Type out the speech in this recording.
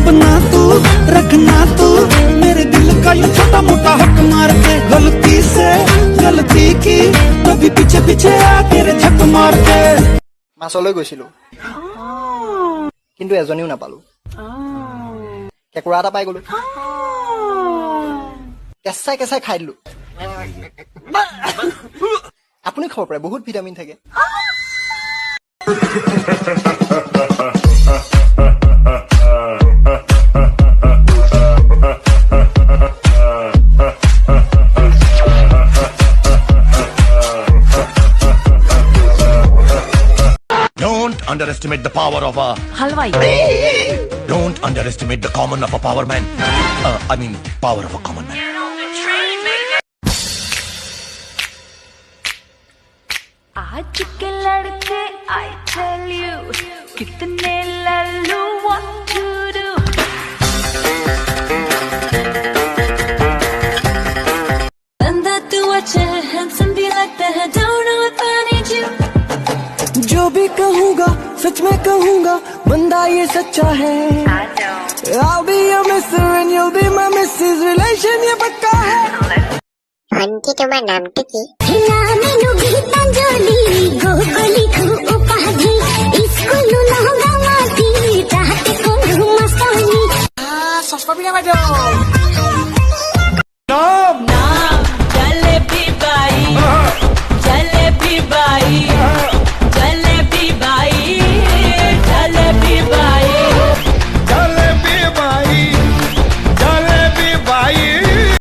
अपना तू रखना तू मेरे दिल का ये छोटा मोटा हक मार के गलती से गलती की कभी पीछे पीछे आके रे झक मार के মাছলৈ গৈছিলো কিন্তু এজনীও নাপালো কেকুৰা এটা পাই গলো কেঁচাই কেঁচাই খাই দিলো আপুনি খাব পাৰে বহুত ভিটামিন থাকে Don't underestimate the power of a halwai. Don't underestimate the common of a power man. I mean, power of a common man. आज के लड़के I tell you कितने लल्लू what to do. बंदा तू अच्छा है handsome भी लगता है don't know if I need you. जो भी कहूँगा सच में कहूँगा बंदा ये सच्चा है I'll be your mister and you'll be my missus relation ये पक्का है आंटी तुम्हारा नाम तो की